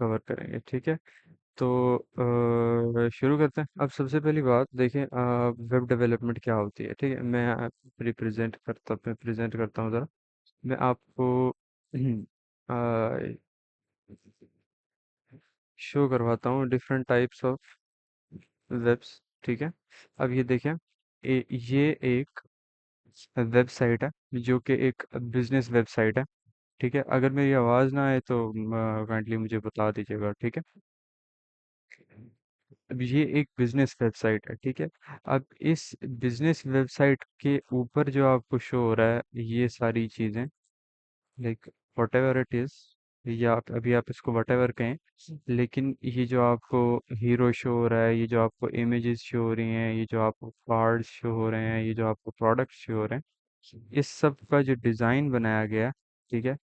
Cover करेंगे, ठीक है। तो शुरू करते हैं। अब सबसे पहली बात देखें, वेब डेवलपमेंट क्या होती है, ठीक है। मैं प्रेजेंट करता हूँ ज़रा। मैं आपको शो करवाता हूँ डिफरेंट टाइप्स ऑफ वेब्स, ठीक है। अब ये देखें, ये एक वेबसाइट है जो कि एक बिजनेस वेबसाइट है, ठीक है। अगर मेरी आवाज़ ना आए तो काइंडली मुझे बता दीजिएगा, ठीक है। अब ये एक बिजनेस वेबसाइट है, ठीक है। अब इस बिजनेस वेबसाइट के ऊपर जो आपको शो हो रहा है ये सारी चीज़ें, like what ever it is, या अभी आप इसको वट एवर कहें, लेकिन ये जो आपको हीरो शो हो रहा है, ये जो आपको इमेजेस शो हो रही हैं, ये जो आपको कार्ड्स शो हो रहे हैं, ये जो आपको प्रोडक्ट्स शो हो रहे हैं, इस सब का जो डिज़ाइन बनाया गया है, ठीक है,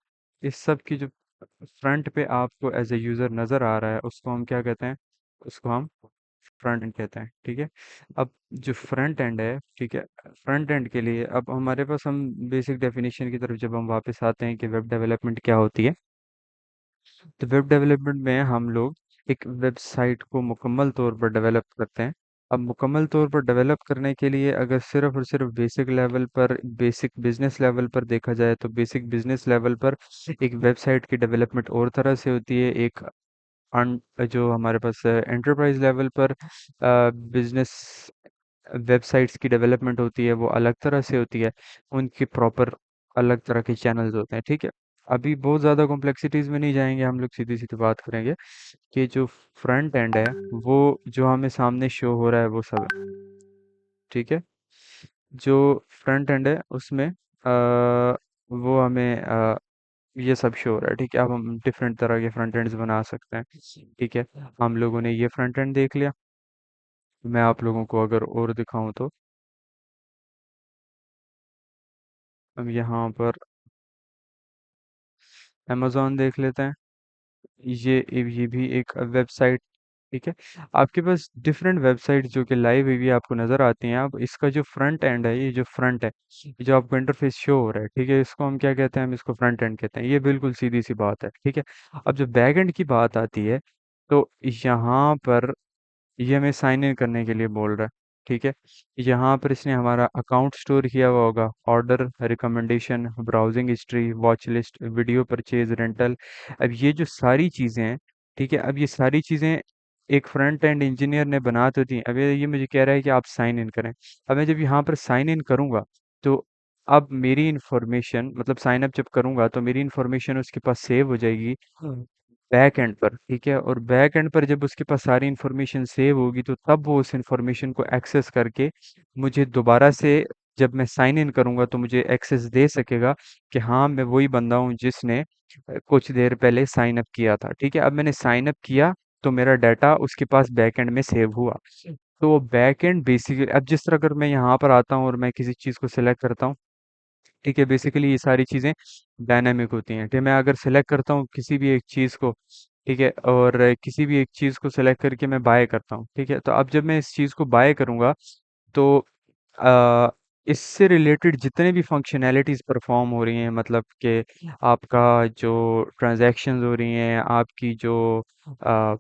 इस सब की जो फ्रंट पे आपको एज ए यूज़र नज़र आ रहा है उसको हम क्या कहते हैं, उसको हम फ्रंट एंड कहते हैं, ठीक है। अब जो फ्रंट एंड है, ठीक है, फ्रंट एंड के लिए अब हमारे पास, हम बेसिक डेफिनेशन की तरफ जब हम वापस आते हैं कि वेब डेवलपमेंट क्या होती है, तो वेब डेवलपमेंट में हम लोग एक वेबसाइट को मुकम्मल तौर पर डेवलप करते हैं। अब मुकम्मल तौर पर डेवलप करने के लिए अगर सिर्फ और सिर्फ बेसिक लेवल पर, बेसिक बिजनेस लेवल पर देखा जाए, तो बेसिक बिजनेस लेवल पर एक वेबसाइट की डेवलपमेंट और तरह से होती है। एक जो हमारे पास एंटरप्राइज लेवल पर बिजनेस वेबसाइट्स की डेवलपमेंट होती है वो अलग तरह से होती है। उनके प्रॉपर अलग तरह के चैनल्स होते हैं, ठीक है। अभी बहुत ज़्यादा कॉम्प्लेक्सिटीज़ में नहीं जाएंगे, हम लोग सीधी सीधी बात करेंगे कि जो फ्रंट एंड है वो जो हमें सामने शो हो रहा है वो सब है, ठीक है। जो फ्रंट एंड है उसमें वो हमें ये सब शो हो रहा है, ठीक है। अब हम डिफरेंट तरह के फ्रंट एंड्स बना सकते हैं, ठीक है। हम लोगों ने ये फ्रंट एंड देख लिया। मैं आप लोगों को अगर और दिखाऊं तो हम यहाँ पर अमेज़न देख लेते हैं। ये भी एक वेबसाइट, ठीक है। आपके पास डिफरेंट वेबसाइट जो कि लाइव हुई आपको नज़र आती हैं। अब इसका जो फ्रंट एंड है, ये जो फ्रंट है, ये जो आपको इंटरफेस शो हो रहा है, ठीक है, इसको हम क्या कहते हैं, हम इसको फ्रंट एंड कहते हैं। ये बिल्कुल सीधी सी बात है, ठीक है। अब जब बैक एंड की बात आती है, तो यहाँ पर ये हमें साइन इन करने के लिए बोल रहा है, ठीक है। यहाँ पर इसने हमारा अकाउंट स्टोर किया हुआ होगा, order, recommendation, browsing history, watch list, video purchase, rental. अब ये जो सारी चीज़ें हैं, ठीक है, अब ये सारी चीज़ें एक फ्रंट एंड इंजीनियर ने बना तो दी। अब ये मुझे कह रहा है कि आप साइन इन करें। अब मैं जब यहाँ पर साइन इन करूँगा, तो अब मेरी इंफॉर्मेशन, मतलब साइन अप जब करूँगा तो मेरी इंफॉर्मेशन उसके पास सेव हो जाएगी बैक एंड पर, ठीक है। और बैक एंड पर जब उसके पास सारी इन्फॉर्मेशन सेव होगी तो तब वो उस इन्फॉर्मेशन को एक्सेस करके मुझे दोबारा से, जब मैं साइन इन करूंगा तो मुझे एक्सेस दे सकेगा कि हाँ मैं वही बंदा हूँ जिसने कुछ देर पहले साइन अप किया था, ठीक है। अब मैंने साइन अप किया तो मेरा डाटा उसके पास बैक एंड में सेव हुआ। तो वो बैक एंड बेसिकली, अब जिस तरह अगर मैं यहाँ पर आता हूँ और मैं किसी चीज़ को सिलेक्ट करता हूँ, ठीक है, बेसिकली ये सारी चीज़ें डायनामिक होती हैं, ठीक है। मैं अगर सेलेक्ट करता हूँ किसी भी एक चीज़ को, ठीक है, और किसी भी एक चीज़ को सेलेक्ट करके मैं बाय करता हूँ, ठीक है। तो अब जब मैं इस चीज़ को बाय करूँगा तो अ, इससे रिलेटेड जितने भी फंक्शनैलिटीज़ परफॉर्म हो रही हैं, मतलब कि आपका जो ट्रांजैक्शंस हो रही हैं, आपकी जो अ,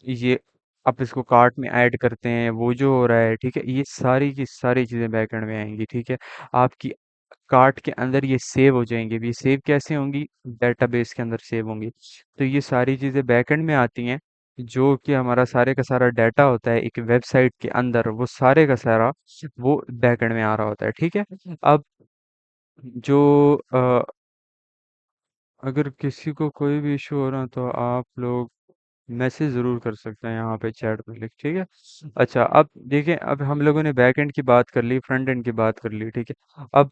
ये आप इसको कार्ट में ऐड करते हैं वो जो हो रहा है, ठीक है, ये सारी की सारी चीज़ें बैकएंड में आएंगी, ठीक है। आपकी कार्ट के अंदर ये सेव हो जाएंगे। अब ये सेव कैसे होंगी, डेटाबेस के अंदर सेव होंगी। तो ये सारी चीज़ें बैकएंड में आती हैं। जो कि हमारा सारे का सारा डाटा होता है एक वेबसाइट के अंदर, वो सारे का सारा वो बैकएंड में आ रहा होता है, ठीक है। अब जो अगर किसी को कोई भी इशू हो रहा है तो आप लोग मैसेज ज़रूर कर सकते हैं यहाँ पे चैट में लिख, ठीक है। अच्छा, अब देखें, अब हम लोगों ने बैक एंड की बात कर ली, फ्रंट एंड की बात कर ली, ठीक है। अब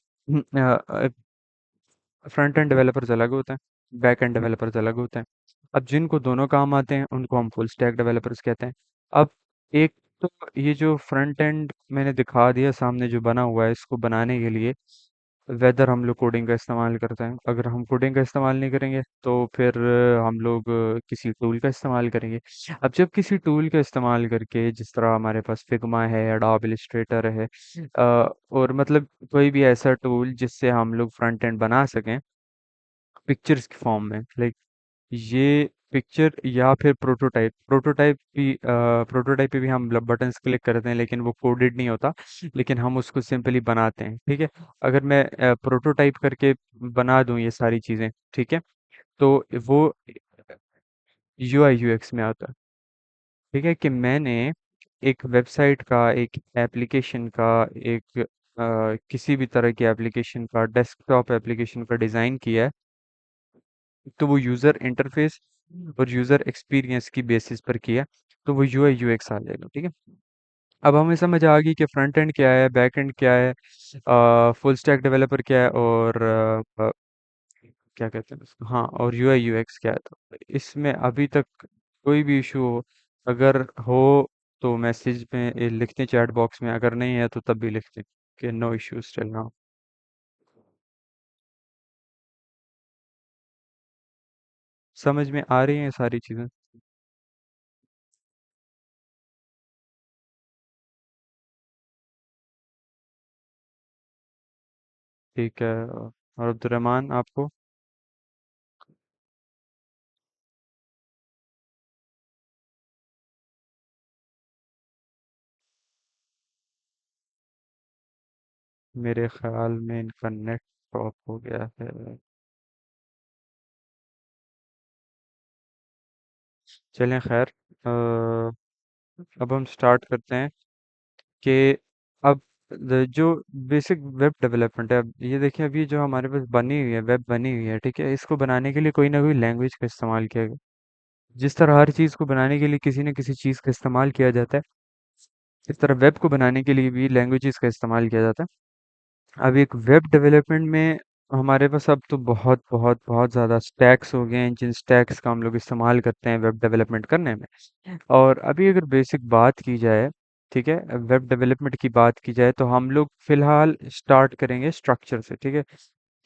फ्रंट एंड डेवलपर्स अलग होते हैं, बैक एंड डेवलपर्स अलग होते हैं। अब जिनको दोनों काम आते हैं उनको हम फुल स्टैक डेवलपर्स कहते हैं। अब एक, तो ये जो फ्रंट एंड मैंने दिखा दिया सामने जो बना हुआ है, इसको बनाने के लिए वेदर हम लोग कोडिंग का इस्तेमाल करते हैं। अगर हम कोडिंग का इस्तेमाल नहीं करेंगे तो फिर हम लोग किसी टूल का इस्तेमाल करेंगे। अब जब किसी टूल का इस्तेमाल करके, जिस तरह हमारे पास फिग्मा है, एडोब इलस्ट्रेटर है, और मतलब कोई भी ऐसा टूल जिससे हम लोग फ्रंट एंड बना सकें पिक्चर्स की फॉर्म में, लाइक ये पिक्चर या फिर प्रोटोटाइप। प्रोटोटाइप पे भी हम बटन्स क्लिक करते हैं, लेकिन वो कोडेड नहीं होता, लेकिन हम उसको सिंपली बनाते हैं, ठीक है। अगर मैं प्रोटोटाइप करके बना दूं ये सारी चीजें, ठीक है, तो वो यूआई यूएक्स में आता है। ठीक है, कि मैंने एक वेबसाइट का, एक एप्लीकेशन का, एक किसी भी तरह की एप्लीकेशन का, डेस्कटॉप एप्लीकेशन का डिज़ाइन किया है, तो वो यूज़र इंटरफेस और यूज़र एक्सपीरियंस की बेसिस पर किया, तो वो यूआई यूएक्स आ जाएगा, ठीक है। अब हमें समझ आ गई कि फ्रंट एंड क्या है, बैक एंड क्या है, फुल स्टैक डेवलपर क्या है, और क्या कहते हैं उसको, हाँ, और यूआई यूएक्स क्या है। तो इसमें अभी तक कोई भी इशू हो, अगर हो तो मैसेज में लिखते हैं चैट बॉक्स में, अगर नहीं है तो तब भी लिखते हैं कि नो इश्यूज टिल नाउ। समझ में आ रही हैं ये सारी चीज़ें? ठीक है, और अब्दुलरहमान आपको? मेरे ख्याल में इनका नेट ड्रॉप हो गया है। चलें, खैर, अब हम स्टार्ट करते हैं कि अब जो बेसिक वेब डेवलपमेंट है, अब ये देखिए, अब ये जो हमारे पास बनी हुई है, वेब बनी हुई है, ठीक है, इसको बनाने के लिए कोई ना कोई लैंग्वेज का इस्तेमाल किया गया। जिस तरह हर चीज़ को बनाने के लिए किसी न किसी चीज़ का इस्तेमाल किया जाता है, इस तरह वेब को बनाने के लिए भी लैंग्वेजेस का इस्तेमाल किया जाता है। अब एक वेब डेवलपमेंट में हमारे पास अब तो बहुत बहुत बहुत ज़्यादा स्टैक्स हो गए हैं, जिन स्टैक्स का हम लोग इस्तेमाल करते हैं वेब डेवलपमेंट करने में। और अभी अगर बेसिक बात की जाए, ठीक है, वेब डेवलपमेंट की बात की जाए, तो हम लोग फिलहाल स्टार्ट करेंगे स्ट्रक्चर से, ठीक है,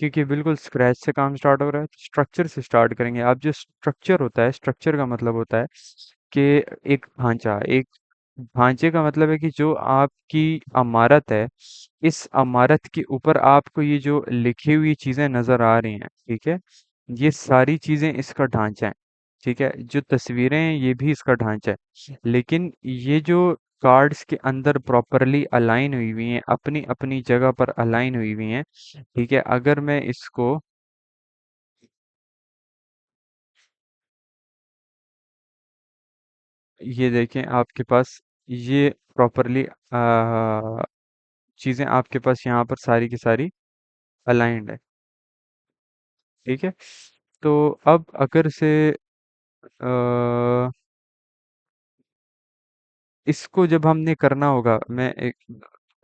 क्योंकि बिल्कुल स्क्रैच से काम स्टार्ट हो रहा है, तो स्ट्रक्चर से स्टार्ट करेंगे। अब जो स्ट्रक्चर होता है, स्ट्रक्चर का मतलब होता है कि एक ढांचा, एक ढांचे का मतलब है कि जो आपकी इमारत है, इस इमारत के ऊपर आपको ये जो लिखी हुई चीजें नजर आ रही हैं, ठीक है, ये सारी चीजें इसका ढांचा है, ठीक है। जो तस्वीरें हैं ये भी इसका ढांचा है, लेकिन ये जो कार्ड्स के अंदर प्रॉपरली अलाइन हुई हुई हैं, अपनी अपनी जगह पर अलाइन हुई हुई हैं, ठीक है। अगर मैं इसको, ये देखें आपके पास, ये प्रॉपरली चीजें आपके पास यहाँ पर सारी की सारी अलाइंड है, ठीक है। तो अब अगर से इसको जब हमने करना होगा, मैं एक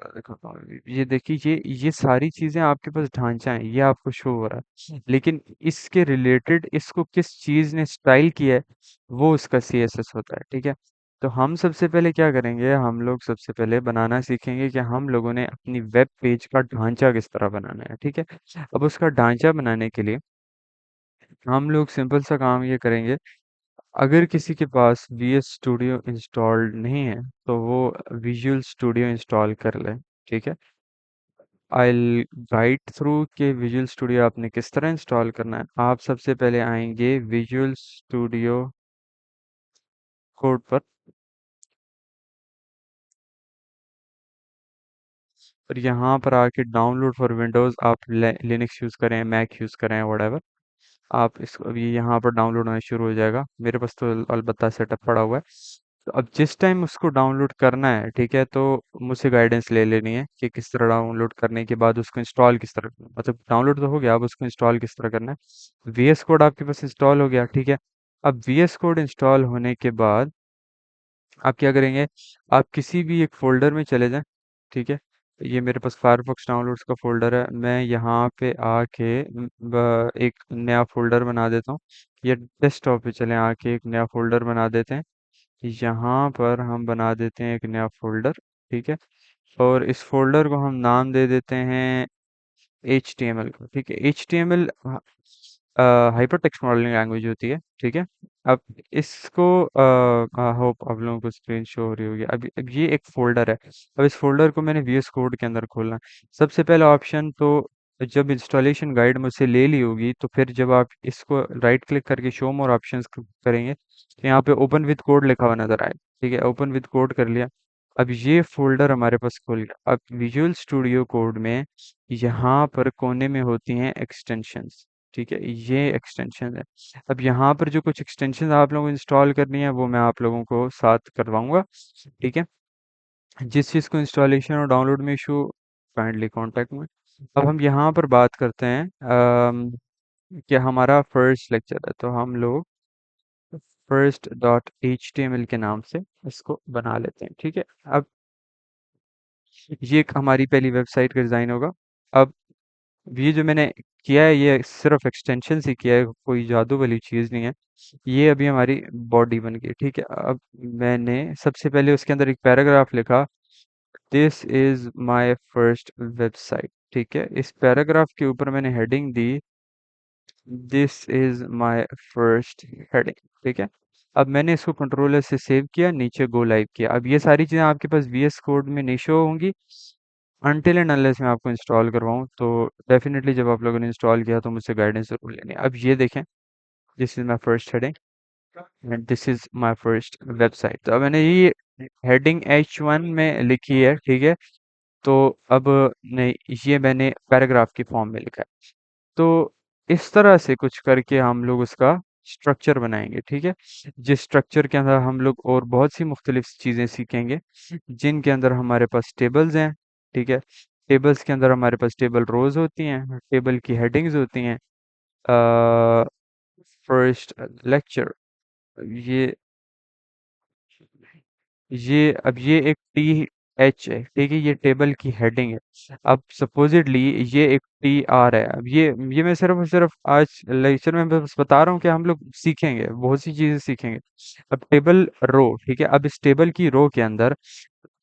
दिखाता हूँ, ये देखिए, ये सारी चीजें आपके पास ढांचा है, ये आपको शो हो रहा है, लेकिन इसके रिलेटेड इसको किस चीज ने स्टाइल किया है, वो उसका सीएसएस होता है, ठीक है। तो हम सबसे पहले क्या करेंगे, हम लोग सबसे पहले बनाना सीखेंगे कि हम लोगों ने अपनी वेब पेज का ढांचा किस तरह बनाना है, ठीक है। अब उसका ढांचा बनाने के लिए हम लोग सिंपल सा काम ये करेंगे, अगर किसी के पास VS स्टूडियो इंस्टॉल्ड नहीं है, तो वो विजुअल स्टूडियो इंस्टॉल कर ले, ठीक है। आई गाइड थ्रू के विजुअल स्टूडियो आपने किस तरह इंस्टॉल करना है। आप सबसे पहले आएंगे विजुअल स्टूडियो कोड पर, और यहाँ पर आके डाउनलोड फॉर विंडोज़, आप लिनक्स यूज़ करें, मैक यूज़ करें, whatever, आप इसको अभी यहाँ पर डाउनलोड होना शुरू हो जाएगा। मेरे पास तो अलबत्ता सेटअप पड़ा हुआ है। तो अब जिस टाइम उसको डाउनलोड करना है, ठीक है, तो मुझसे गाइडेंस ले लेनी है कि किस तरह डाउनलोड करने के बाद उसको इंस्टॉल किस तरह, मतलब डाउनलोड तो हो गया, अब उसको इंस्टॉल किस तरह करना है। VS कोड आपके पास इंस्टॉल हो गया, ठीक है। अब VS कोड इंस्टॉल होने के बाद आप क्या करेंगे, आप किसी भी एक फोल्डर में चले जाएं, ठीक है। ये मेरे पास फायरफॉक्स डाउनलोड्स का फोल्डर है, मैं यहाँ पे आके एक नया फोल्डर बना देता हूँ। ये डेस्कटॉप पे चले आके एक नया फोल्डर बना देते हैं, यहाँ पर हम बना देते हैं एक नया फोल्डर, ठीक है। और इस फोल्डर को हम नाम दे देते हैं HTML को, ठीक है। HTML hyper text modelling language होती है, ठीक है। अब इसको होप आप लोगों को स्क्रीन शो हो रही होगी। अब ये एक फोल्डर है, अब इस फोल्डर को मैंने VS कोड के अंदर खोलना है। सबसे पहला ऑप्शन तो जब इंस्टॉलेशन गाइड मुझसे ले ली होगी तो फिर जब आप इसको राइट क्लिक करके शो मोर ऑप्शंस करेंगे तो यहाँ पे ओपन विद कोड लिखा हुआ नजर आए। ठीक है, ओपन विद कोड कर लिया। अब ये फोल्डर हमारे पास खुल गया। अब विजुअल स्टूडियो कोड में यहाँ पर कोने में होती हैं एक्सटेंशंस। ठीक है, ये एक्सटेंशन है। अब यहाँ पर जो कुछ एक्सटेंशन आप लोगों को इंस्टॉल करनी है वो मैं आप लोगों को साथ करवाऊंगा। ठीक है, जिस चीज़ को इंस्टॉलेशन और डाउनलोड में इशू, काइंडली कांटेक्ट में। अब हम यहाँ पर बात करते हैं कि हमारा फर्स्ट लेक्चर है तो हम लोग first dot H T M L के नाम से इसको बना लेते हैं। ठीक है, अब ये एक हमारी पहली वेबसाइट का डिज़ाइन होगा। अब ये जो मैंने किया है ये सिर्फ एक्सटेंशन से किया है, कोई जादू वाली चीज़ नहीं है। ये अभी हमारी बॉडी बन गई। ठीक है, अब मैंने सबसे पहले उसके अंदर एक पैराग्राफ लिखा, this is my first website. ठीक है, इस पैराग्राफ के ऊपर मैंने heading the, this is my first heading. ठीक है, अब मैंने इसको कंट्रोलर से सेव किया, नीचे गो लाइव किया। अब ये सारी चीज़ें आपके पास वीएस कोड में नहीं शो होंगी अनटिल एंड अनलेस मैं आपको इंस्टॉल करवाऊँ। तो डेफिनेटली जब आप लोगों ने इंस्टॉल किया तो मुझसे गाइडेंस जरूर लेनी है। अब ये देखें, this is my first heading and this is my first website. तो अब मैंने ये हेडिंग H1 में लिखी है। ठीक है, तो अब नहीं, ये मैंने पैराग्राफ की फॉर्म में लिखा है। तो इस तरह से कुछ करके हम लोग उसका स्ट्रक्चर बनाएंगे। ठीक है, जिस स्ट्रक्चर के अंदर हम लोग और बहुत सी मुख्तलिफ चीज़ें सीखेंगे, जिनके अंदर हमारे पास टेबल्स हैं। ठीक है, टेबल्स के अंदर हमारे पास टेबल रोज होती हैं, टेबल की हेडिंग्स होती हैं। फर्स्ट लेक्चर, ये अब ये एक टी एच है। ठीक है, ये टेबल की हेडिंग है। अब सपोजिटली ये एक टी आर है। अब ये मैं सिर्फ और सिर्फ आज लेक्चर में बस बता रहा हूँ कि हम लोग सीखेंगे, बहुत सी चीजें सीखेंगे। अब टेबल रो, ठीक है, अब इस टेबल की रो के अंदर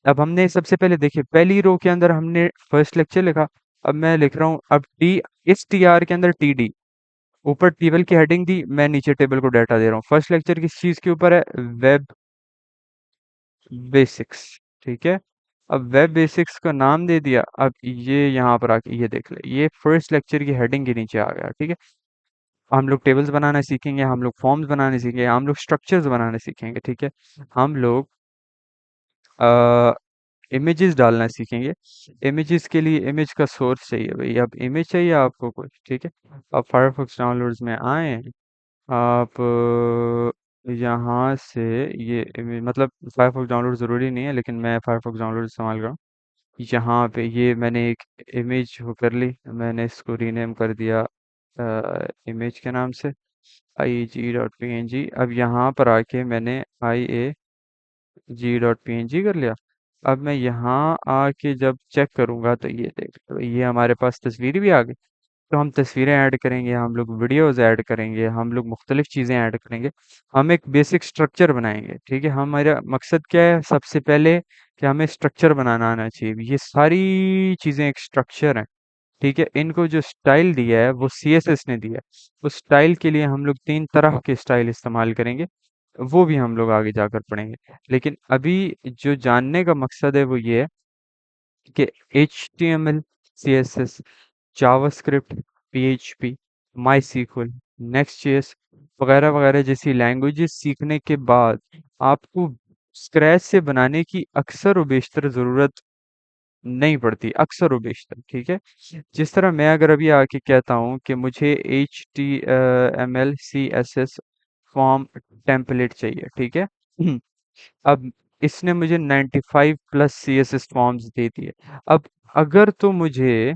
अब हमने सबसे पहले देखिए पहली रो के अंदर हमने फर्स्ट लेक्चर लिखा। अब मैं लिख रहा हूँ अब टी, इस टी आर के अंदर टी डी, ऊपर टेबल की हेडिंग दी, मैं नीचे टेबल को डाटा दे रहा हूँ। फर्स्ट लेक्चर किस चीज के ऊपर है? Web basics. ठीक है, अब वेब बेसिक्स का नाम दे दिया। अब ये यहाँ पर आके ये देख ले, ये फर्स्ट लेक्चर की हेडिंग के नीचे आ गया। ठीक है, हम लोग टेबल्स बनाना सीखेंगे, हम लोग फॉर्म्स बनाने सीखेंगे, हम लोग स्ट्रक्चर्स बनाने सीखेंगे। ठीक है, हम लोग इमेजेस डालना सीखेंगे। इमेजेस के लिए इमेज का सोर्स चाहिए भाई। अब इमेज चाहिए आपको कुछ। ठीक है, अब फायरफॉक्स डाउनलोड्स में आए, आप यहाँ से ये मतलब फायरफॉक्स डाउनलोड ज़रूरी नहीं है लेकिन मैं फायरफॉक्स डाउनलोड इस्तेमाल कर रहा हूँ। यहाँ पे ये मैंने एक इमेज वो कर ली, मैंने इसको रीनेम कर दिया इमेज के नाम से, IG.png। अब यहाँ पर आके मैंने IAG.png कर लिया। अब मैं यहाँ आके जब चेक करूँगा तो ये देख लो, ये हमारे पास तस्वीर भी आ गई। तो हम तस्वीरें ऐड करेंगे, हम लोग वीडियोस ऐड करेंगे, हम लोग मुख्तलिफ चीज़ें ऐड करेंगे। हम एक बेसिक स्ट्रक्चर बनाएंगे। ठीक है, हमारा मकसद क्या है? सबसे पहले कि हमें स्ट्रक्चर बनाना आना चाहिए। ये सारी चीज़ें एक स्ट्रक्चर हैं। ठीक है, इनको जो स्टाइल दिया है वो CSS ने दिया है। उस स्टाइल के लिए हम लोग 3 तरह के स्टाइल इस्तेमाल करेंगे, वो भी हम लोग आगे जाकर पढ़ेंगे। लेकिन अभी जो जानने का मकसद है वो ये है कि HTML, CSS, JavaScript, PHP, माईसीक्वल, Next.js वगैरह वगैरह जैसी लैंग्वेजेस सीखने के बाद आपको स्क्रैच से बनाने की अक्सर व बेशतर ज़रूरत नहीं पड़ती, अक्सर व बेशतर। ठीक है, जिस तरह मैं अगर अभी आके कहता हूँ कि मुझे HTML CSS फॉर्म टेम्पलेट चाहिए। ठीक है, अब इसने मुझे 95 प्लस CSS फॉर्म्स दे दिए। अब अगर तो मुझे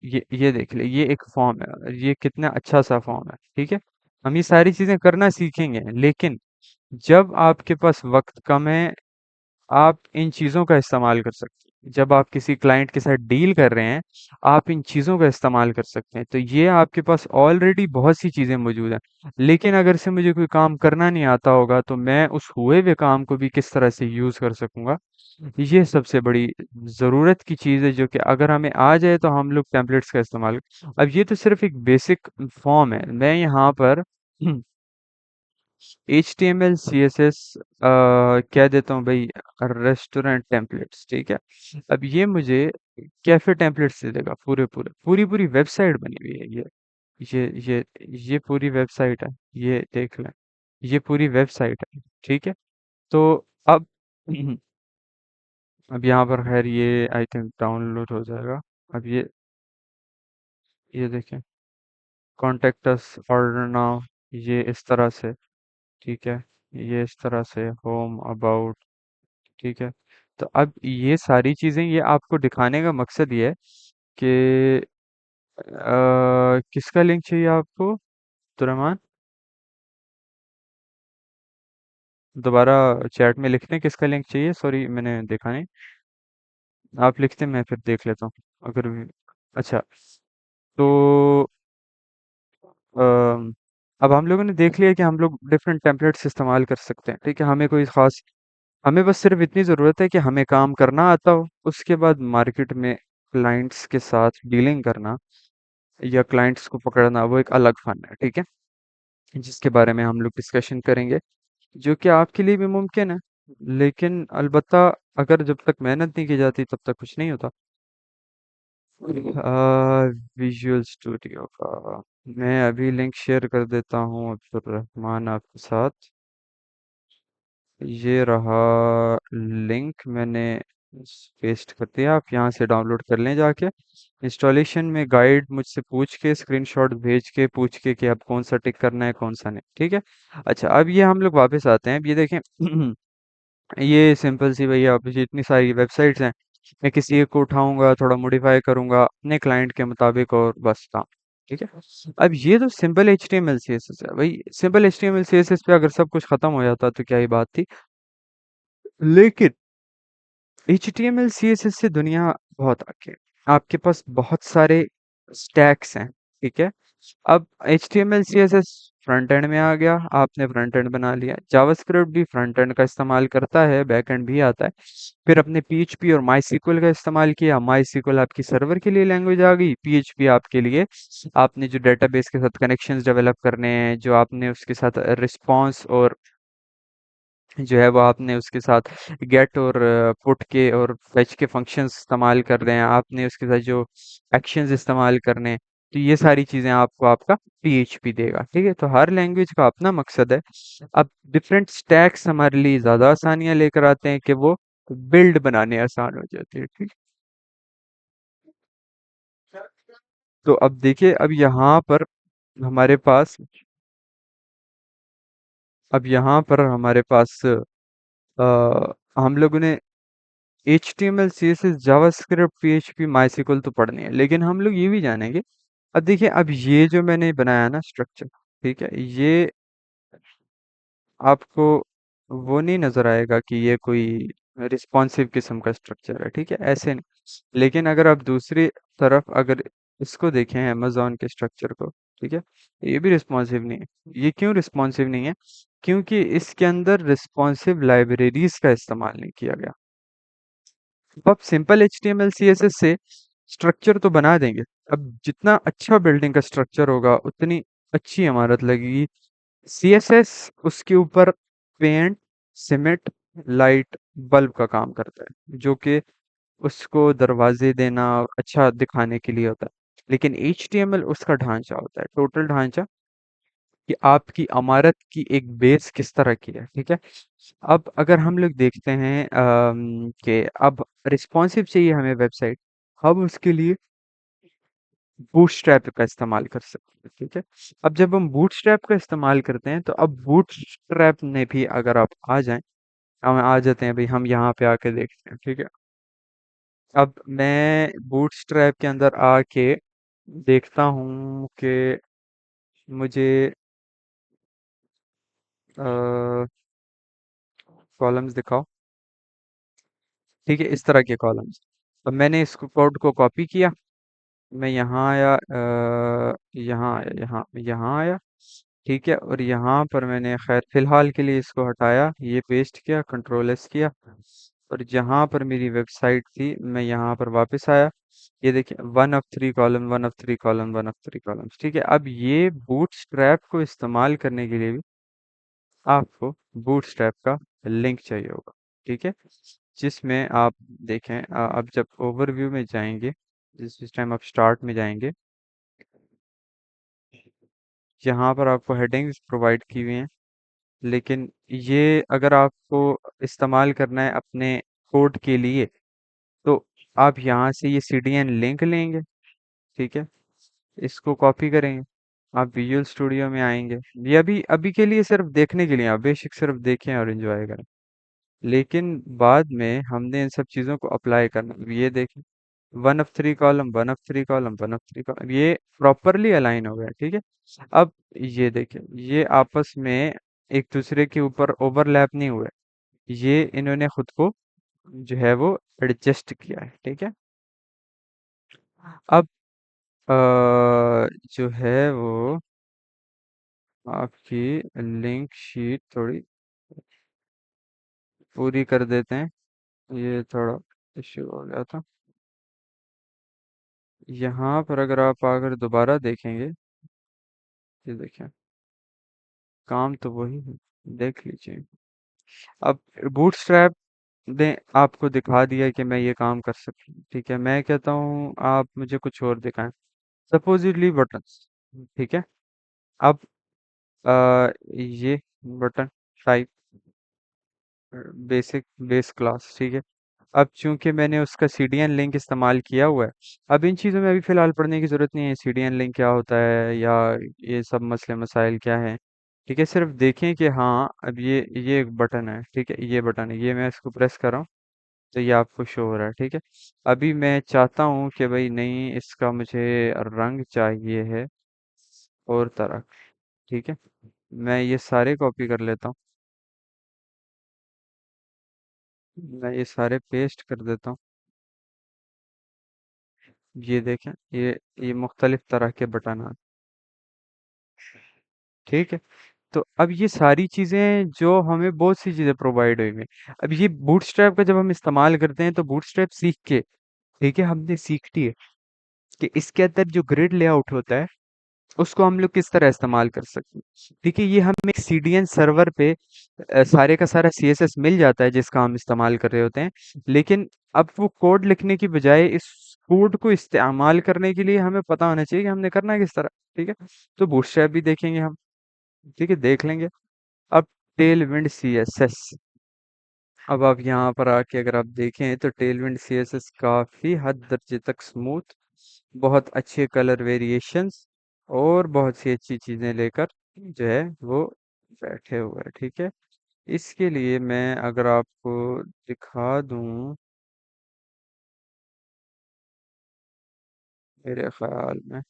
ये देख ले, ये एक फॉर्म है, ये कितना अच्छा सा फॉर्म है। ठीक है, हम ये सारी चीजें करना सीखेंगे, लेकिन जब आपके पास वक्त कम है आप इन चीज़ों का इस्तेमाल कर सकते हैं। जब आप किसी क्लाइंट के साथ डील कर रहे हैं, आप इन चीज़ों का इस्तेमाल कर सकते हैं। तो ये आपके पास ऑलरेडी बहुत सी चीज़ें मौजूद हैं। लेकिन अगर से मुझे कोई काम करना नहीं आता होगा, तो मैं उस हुए हुए काम को भी किस तरह से यूज़ कर सकूँगा, ये सबसे बड़ी ज़रूरत की चीज़ है, जो कि अगर हमें आ जाए तो हम लोग टेम्पलेट्स का इस्तेमाल। अब ये तो सिर्फ़ एक बेसिक फ़ॉर्म है। मैं यहाँ पर H T M L C S S क्या देता हूँ भाई, रेस्टोरेंट टेम्पलेट्स, ठीक है। अब ये मुझे कैफे टेम्पलेट्स दे देगा, पूरे पूरे पूरी पूरी वेबसाइट बनी हुई है ये ये पूरी वेबसाइट है, ये देख लें, ये पूरी वेबसाइट है, ठीक है। तो अब अब यहाँ पर खैर ये आई थिंक डाउनलोड हो जाएगा। अब ये देखें, कॉन्टेक्ट अस, ऑर्डर नाउ, ये इस तरह से, ठीक है, ये इस तरह से होम अबाउट, ठीक है। तो अब ये सारी चीजें ये आपको दिखाने का मकसद ये है कि किसका लिंक चाहिए आपको, तुरमान, दोबारा चैट में लिखते हैं किसका लिंक चाहिए, सॉरी मैंने देखा नहीं, आप लिखते हैं, मैं फिर देख लेता हूँ अगर अच्छा। तो अम, अब हम लोगों ने देख लिया कि हम लोग डिफरेंट टेम्पलेट्स इस्तेमाल कर सकते हैं, ठीक है। हमें कोई खास, हमें बस सिर्फ इतनी ज़रूरत है कि हमें काम करना आता हो। उसके बाद मार्केट में क्लाइंट्स के साथ डीलिंग करना या क्लाइंट्स को पकड़ना, वो एक अलग फन है, ठीक है, जिसके बारे में हम लोग डिस्कशन करेंगे, जो कि आपके लिए भी मुमकिन है। लेकिन अलबत्ता अगर जब तक मेहनत नहीं की जाती तब तक कुछ नहीं होता। विजुअल स्टूडियो का मैं अभी लिंक शेयर कर देता हूँ अब्दुल रहमान आपके साथ। ये रहा लिंक, मैंने पेस्ट कर दिया, आप यहाँ से डाउनलोड कर लें जाके। इंस्टॉलेशन में गाइड मुझसे पूछ के, स्क्रीनशॉट भेज के पूछ के कि आप कौन सा टिक करना है कौन सा नहीं, ठीक है। अच्छा, अब ये हम लोग वापस आते हैं, अब ये देखें ये सिंपल सी भैया, आप इतनी सारी वेबसाइट्स हैं, मैं किसी एक को उठाऊंगा, थोड़ा मॉडिफाई करूंगा अपने क्लाइंट के मुताबिक और बस काम, ठीक है। अब ये तो simple H T M L C S S है भाई, simple H T M L C S S पे अगर सब कुछ खत्म हो जाता तो क्या ही बात थी। लेकिन HTML CSS से दुनिया बहुत आगे है। आपके पास बहुत सारे स्टैक्स हैं, ठीक है। अब HTML CSS फ्रंट एंड में आ गया, आपने फ्रंट एंड बना लिया। जावास्क्रिप्ट भी फ्रंट एंड का इस्तेमाल करता है, बैक एंड भी आता है। फिर अपने PHP और MySQL का इस्तेमाल किया, MySQL आपकी सर्वर के लिए लैंग्वेज आ गई, PHP आपके लिए आपने जो डेटाबेस के साथ कनेक्शंस डेवलप करने हैं, जो आपने उसके साथ रिस्पॉन्स और जो है वो आपने उसके साथ गेट और पुट के और फेच के फंक्शंस इस्तेमाल कर रहे हैं, आपने उसके साथ जो एक्शंस इस्तेमाल करने हैं, तो ये सारी चीजें आपको आपका PHP देगा, ठीक है। तो हर लैंग्वेज का अपना मकसद है। अब डिफरेंट स्टैक्स हमारे लिए ज्यादा आसानियां लेकर आते हैं कि वो बिल्ड बनाने आसान हो जाते हैं, ठीक। तो अब देखिए, अब यहाँ पर हमारे पास, अब यहाँ पर हमारे पास हम लोगों ने HTML CSS JavaScript PHP MySQL तो पढ़नी है, लेकिन हम लोग ये भी जानेंगे। अब देखिए, अब ये जो मैंने बनाया ना स्ट्रक्चर, ठीक है, ये आपको वो नहीं नजर आएगा कि ये कोई रिस्पॉन्सिव किस्म का स्ट्रक्चर है, ठीक है, ऐसे नहीं। लेकिन अगर आप दूसरी तरफ अगर इसको देखें, अमेजोन के स्ट्रक्चर को, ठीक है, ये भी रिस्पॉन्सिव नहीं है। ये क्यों रिस्पॉन्सिव नहीं है? क्योंकि इसके अंदर रिस्पॉन्सिव लाइब्रेरीज का इस्तेमाल नहीं किया गया। तो आप सिंपल HTML CSS से स्ट्रक्चर तो बना देंगे। अब जितना अच्छा बिल्डिंग का स्ट्रक्चर होगा उतनी अच्छी इमारत लगेगी। CSS उसके ऊपर पेंट, सीमेंट, लाइट, बल्ब का काम करता है, जो कि उसको दरवाजे देना अच्छा दिखाने के लिए होता है। लेकिन HTML उसका ढांचा होता है, टोटल ढांचा, कि आपकी इमारत की एक बेस किस तरह की है, ठीक है। अब अगर हम लोग देखते हैं कि अब रिस्पॉन्सिव चाहिए हमें वेबसाइट, हम उसके लिए बूटस्ट्रैप का इस्तेमाल कर सकते हैं, ठीक है। अब जब हम बूटस्ट्रैप का इस्तेमाल करते हैं, तो अब बूटस्ट्रैप में भी अगर आप आ जाएं, हम आ जाते हैं भाई, हम यहाँ पे आके देखते हैं, ठीक है। अब मैं बूटस्ट्रैप के अंदर आके देखता हूँ कि मुझे कॉलम्स दिखाओ, ठीक है, इस तरह के कॉलम्स। अब मैंने इसको कोड को कॉपी किया, मैं यहाँ आया, यहाँ आया, यहाँ आया, ठीक है। और यहाँ पर मैंने खैर फिलहाल के लिए इसको हटाया, ये पेस्ट किया, कंट्रोल S किया, और जहाँ पर मेरी वेबसाइट थी मैं यहाँ पर वापस आया। ये देखिए, 1 of 3 column, 1 of 3 column, 1 of 3 columns, ठीक है। अब ये बूटस्ट्रैप को इस्तेमाल करने के लिए भी आपको बूटस्ट्रैप का लिंक चाहिए होगा, ठीक है? जिसमें आप देखें, आप जब ओवरव्यू में जाएंगे, जिस टाइम आप स्टार्ट में जाएंगे, यहाँ पर आपको हेडिंग्स प्रोवाइड की हुई हैं, लेकिन ये अगर आपको इस्तेमाल करना है अपने कोड के लिए, तो आप यहाँ से ये सीडीएन लिंक लेंगे, ठीक है? इसको कॉपी करेंगे, आप विजुअल स्टूडियो में आएंगे। ये अभी अभी के लिए सिर्फ देखने के लिए, आप बेसिक सिर्फ देखें और एंजॉय करें, लेकिन बाद में हमने इन सब चीज़ों को अप्लाई करना। ये देखें, 1 of 3 column, 1 of 3 column, 1 of 3 column, ये प्रॉपरली अलाइन हो गया, ठीक है? अब ये देखें, ये आपस में एक दूसरे के ऊपर ओवरलैप नहीं हुए, ये इन्होंने खुद को जो है वो एडजस्ट किया है, ठीक है? अब अ, जो है वो आपकी लिंक शीट थोड़ी पूरी कर देते हैं, ये थोड़ा इश्यू हो गया था। यहाँ पर अगर आप आकर दोबारा देखेंगे, ये देखें, काम तो वही है, देख लीजिए। अब बूटस्ट्रैप ने आपको दिखा दिया कि मैं ये काम कर सकती हूँ, ठीक है? मैं कहता हूँ आप मुझे कुछ और दिखाएं, सपोजिटली बटन्स, ठीक है? अब ये button type basic base class, ठीक है? अब चूंकि मैंने उसका सीडीएन लिंक इस्तेमाल किया हुआ है, अब इन चीज़ों में अभी फ़िलहाल पढ़ने की ज़रूरत नहीं है, सीडीएन लिंक क्या होता है या ये सब मसले मसाइल क्या हैं, ठीक है? सिर्फ देखें कि हाँ, अब ये एक बटन है, ठीक है? ये बटन है, ये मैं इसको प्रेस कर रहा हूँ, तो ये आपको शो हो रहा है, ठीक है? अभी मैं चाहता हूँ कि भाई नहीं, इसका मुझे रंग चाहिए है और तरह, ठीक है? मैं ये सारे कॉपी कर लेता हूँ, मैं ये सारे पेस्ट कर देता हूँ। ये देखें, ये मुख्तलिफ तरह के बटन हैं, ठीक है? तो अब ये सारी चीज़ें जो हमें बहुत सी चीज़ें प्रोवाइड हुई हैं। अब ये बूटस्ट्रैप का जब हम इस्तेमाल करते हैं तो बूटस्ट्रैप सीख के, ठीक है, हमने सीख ली है कि इसके अंदर जो ग्रिड लेआउट होता है उसको हम लोग किस तरह इस्तेमाल कर सकते हैं। ठीक है, ये हमें एक सीडीएन सर्वर पे सारे का सारा सीएसएस मिल जाता है जिसका हम इस्तेमाल कर रहे होते हैं, लेकिन अब वो कोड लिखने की बजाय इस कोड को इस्तेमाल करने के लिए हमें पता होना चाहिए कि हमने करना है किस तरह, ठीक है? तो बूटस्ट्रैप भी देखेंगे हम, ठीक है, देख लेंगे। अब टेलविंड सीएसएस, अब आप यहाँ पर आके अगर आप देखें तो टेलविंड सीएसएस काफी हद दर्जे तक स्मूथ, बहुत अच्छे कलर वेरिएशंस और बहुत सी अच्छी चीजें लेकर जो है वो बैठे हुए हैं, ठीक है? इसके लिए मैं अगर आपको दिखा दूं, मेरे ख्याल में,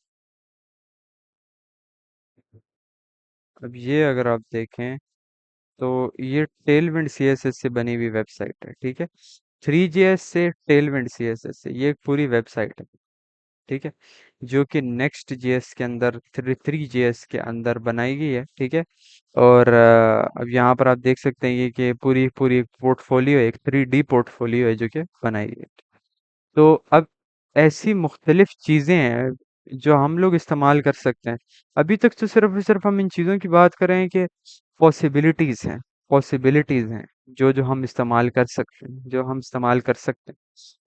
अब ये अगर आप देखें तो ये टेलविंड सीएसएस से बनी हुई वेबसाइट है, ठीक है? 3JS से टेलविंड सीएसएस से ये एक पूरी वेबसाइट है, ठीक है? जो कि नेक्स्ट जेएस के अंदर, 3JS के अंदर बनाई गई है, ठीक है? और अब यहाँ पर आप देख सकते हैं ये कि पूरी पूरी एक पोर्टफोलियो, एक 3D पोर्टफोलियो है जो कि बनाई गई है। तो अब ऐसी मुख्तलिफ चीज़ें हैं जो हम लोग इस्तेमाल कर सकते हैं। अभी तक तो सिर्फ और सिर्फ हम इन चीज़ों की बात कर रहे हैं कि पॉसिबिलिटीज़ हैं जो हम इस्तेमाल कर सकते हैं, जो हम इस्तेमाल कर सकते हैं,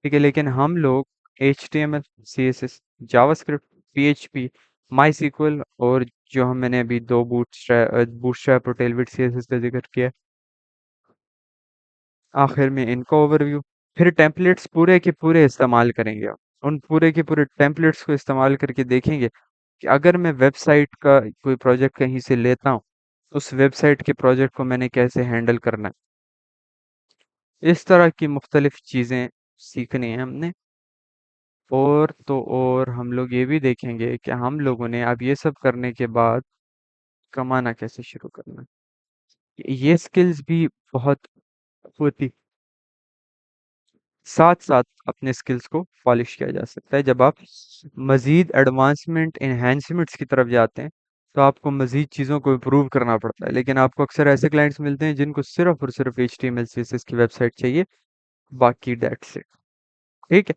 ठीक है? लेकिन हम लोग HTML, CSS, जावास्क्रिप्ट, PHP, माई और जो हम मैंने अभी दो बूटस्ट्रैप और टेलविड CSS का जिक्र किया, आखिर में इनका ओवरव्यू, फिर टेम्पलेट्स पूरे के पूरे इस्तेमाल करेंगे आप। उन पूरे के पूरे टेम्पलेट्स को इस्तेमाल करके देखेंगे कि अगर मैं वेबसाइट का कोई प्रोजेक्ट कहीं से लेता हूँ, उस वेबसाइट के प्रोजेक्ट को मैंने कैसे हैंडल करना है। इस तरह की मुख्तलिफ चीज़ें सीखनी है हमने। और तो और हम लोग ये भी देखेंगे कि हम लोगों ने अब ये सब करने के बाद कमाना कैसे शुरू करना है। ये स्किल्स भी बहुत होती, साथ-साथ अपने स्किल्स को पॉलिश किया जा सकता है। जब आप मज़ीद एडवांसमेंट, एनहांसमेंट्स की तरफ जाते हैं, तो आपको मज़ीद चीज़ों को इम्प्रूव करना पड़ता है। लेकिन आपको अक्सर ऐसे क्लाइंट्स मिलते हैं जिनको सिर्फ़ और सिर्फ़ एचटीएमएल, सीएसएस की वेबसाइट चाहिए, बाकी दैट्स इट। ठीक है?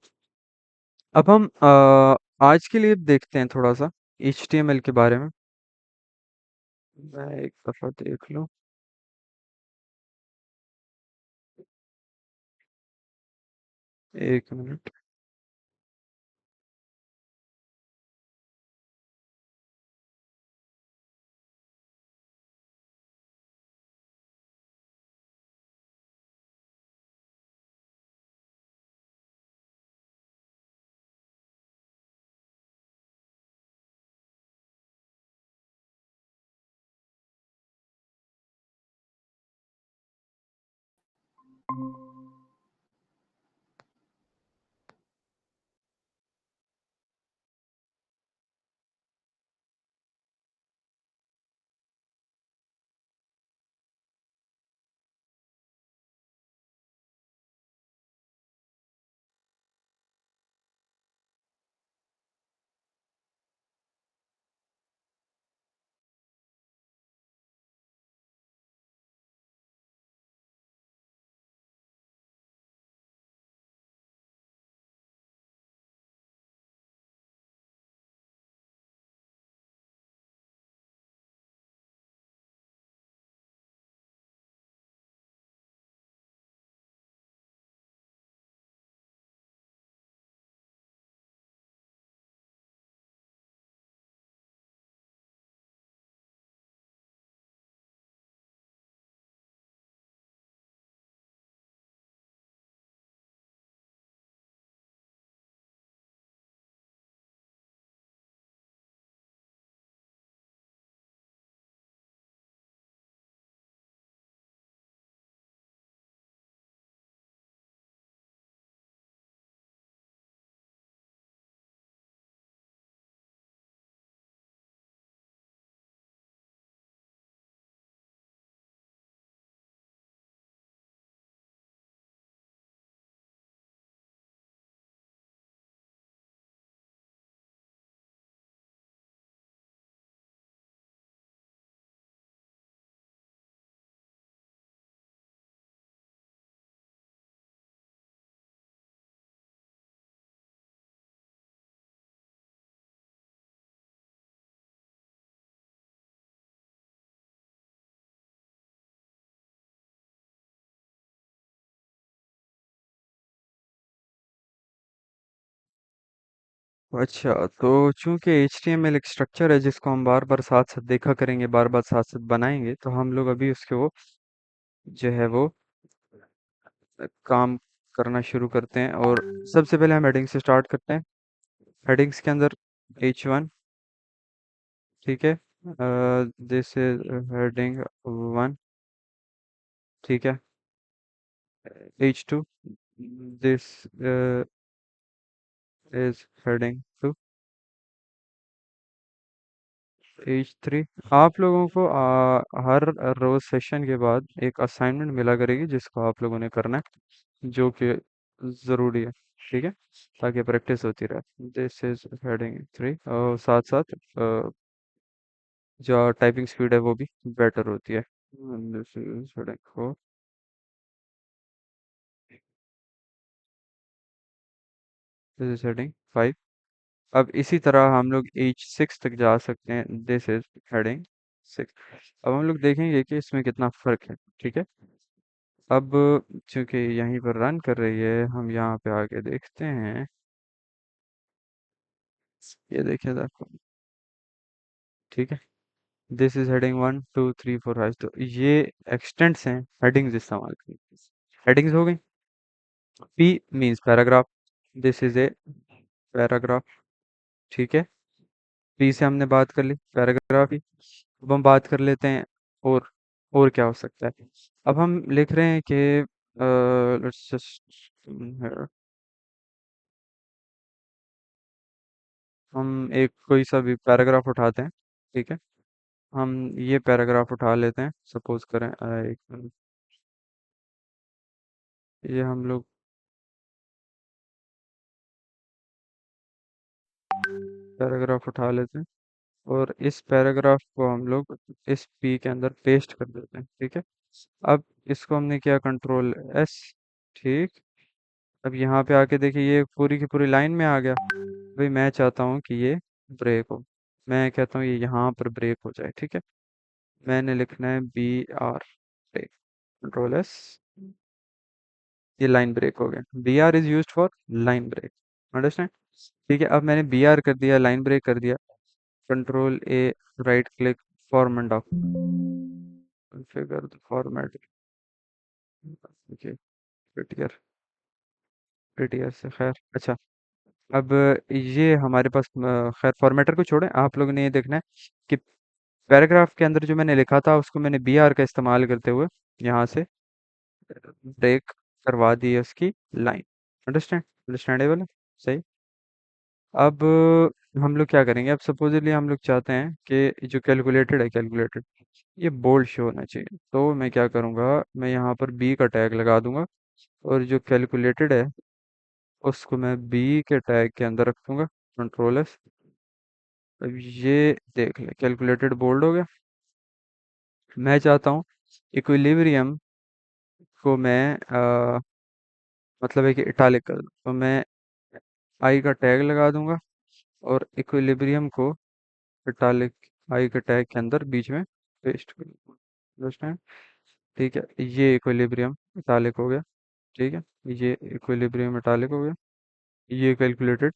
अब हम आज के लिए देखते हैं थोड़ा-सा एचटीएमएल के बारे में। मैं एक दफ़ा देख लूँ। एक मिनट। अच्छा, तो चूंकि HTML एक स्ट्रक्चर है जिसको हम बार बार साथ साथ देखा करेंगे, बार बार साथ साथ बनाएंगे, तो हम लोग अभी उसके वो जो है वो काम करना शुरू करते हैं। और सबसे पहले हम हेडिंग से स्टार्ट करते हैं। हेडिंग्स के अंदर H1, ठीक है। दिस इज हेडिंग 1, ठीक है। H2, this is heading 2। H3, आप लोगों को हर रोज सेशन के बाद एक असाइनमेंट मिला करेगी जिसको आप लोगों ने करना है, जो कि ज़रूरी है, ठीक है, ताकि प्रैक्टिस होती रहे। दिस इज हेडिंग 3, और साथ साथ जो टाइपिंग स्पीड है वो भी बेटर होती है। This is heading 4, this is heading 5। अब इसी तरह हम लोग H6 तक जा सकते हैं। This is heading 6। अब हम लोग देखेंगे कि इसमें कितना फर्क है, ठीक है। अब चूंकि यहीं पर रन कर रही है, हम यहाँ पे आके देखते हैं। ये देखिए देखो, ठीक है। This is heading 1 2 3 4 5। तो ये एक्सटेंट्स हैं हेडिंग्स इस्तेमाल करने की। हेडिंग्स हो गई। P means paragraph. This is a paragraph, ठीक है। पी से हमने बात कर ली, पैराग्राफ ही। अब हम बात कर लेते हैं और क्या हो सकता है। अब हम लिख रहे हैं कि लेट्स जस्ट हम एक कोई सा भी पैराग्राफ उठाते हैं, ठीक है। हम ये पैराग्राफ उठा लेते हैं, सपोज करें एक ये हम लोग पैराग्राफ उठा लेते हैं, और इस पैराग्राफ को हम लोग इस पी के अंदर पेस्ट कर देते हैं, ठीक है। अब इसको हमने किया कंट्रोल S, ठीक। अब यहाँ पे आके देखिए ये पूरी की पूरी लाइन में आ गया। भाई मैं चाहता हूँ कि ये ब्रेक हो। मैं कहता हूँ ये यहाँ पर ब्रेक हो जाए, ठीक है। मैंने लिखना है BR ब्रेक। कंट्रोल S, ये लाइन ब्रेक हो गया। B R is use for line break. Understand? ठीक है, अब मैंने बी आर कर दिया, लाइन ब्रेक कर दिया। Control A, right click, format of, configure the format. Okay, prettier, prettier से खैर अच्छा। अब ये हमारे पास खैर फॉर्मेटर को छोड़ें, आप लोगों ने ये देखना है कि पैराग्राफ के अंदर जो मैंने लिखा था उसको मैंने बी आर का इस्तेमाल करते हुए यहाँ से ब्रेक करवा दी है उसकी लाइन। अंडरस्टैंड? अंडरस्टैंडेबल है? सही। अब हम लोग क्या करेंगे, अब सपोजिटली हम लोग चाहते हैं कि जो कैलकुलेटेड है, कैलकुलेटेड ये बोल्ड शो होना चाहिए, तो मैं क्या करूँगा, मैं यहाँ पर बी का टैग लगा दूंगा और जो कैलकुलेटेड है उसको मैं बी के टैग के अंदर रख दूंगा। Control S. अब ये देख ले, कैलकुलेटेड बोल्ड हो गया। मैं चाहता हूँ इक्विलिब्रियम को मैं मतलब है कि इटालिक कर दूं, तो मैं आई का टैग लगा दूंगा और इक्विलिब्रियम को इटालिक आई के टैग के अंदर बीच में पेस्ट कर दूंगा। अंडरस्टैंड? ठीक है, ये इक्विलिब्रियम इटालिक हो गया। ठीक है, ये इक्विलिब्रियम इटालिक हो गया। ये कैलकुलेटेड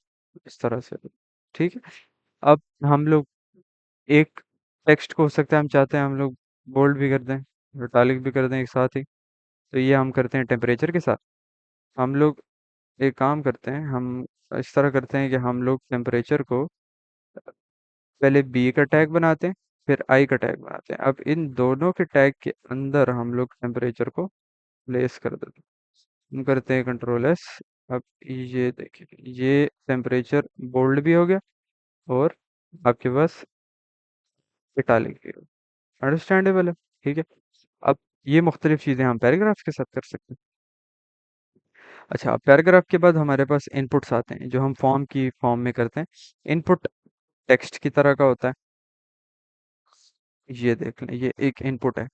इस तरह से। ठीक है, अब हम लोग एक टेक्स्ट को हो सकता है हम चाहते हैं हम लोग बोल्ड भी कर दें, इटालिक भी कर दें एक साथ ही। तो ये हम करते हैं टेम्परेचर के साथ। हम लोग एक काम करते हैं, हम इस तरह करते हैं कि हम लोग टेम्परेचर को पहले बी का टैग बनाते हैं, फिर आई का टैग बनाते हैं। अब इन दोनों के टैग के अंदर हम लोग टेम्परेचर को प्लेस कर देते हैं। हम करते हैं कंट्रोल एस। अब ये देखिए, ये टेम्परेचर बोल्ड भी हो गया और आपके पास इटालिक भी हो गया। अंडरस्टैंडेबल है? ठीक है, अब ये मुख्तलिफ चीज़ें हम पैराग्राफ के साथ कर सकते हैं। अच्छा, पैराग्राफ के बाद हमारे पास इनपुट्स आते हैं जो हम फॉर्म की फॉर्म में करते हैं। इनपुट टेक्स्ट की तरह का होता है। ये देख लें, ये एक इनपुट है।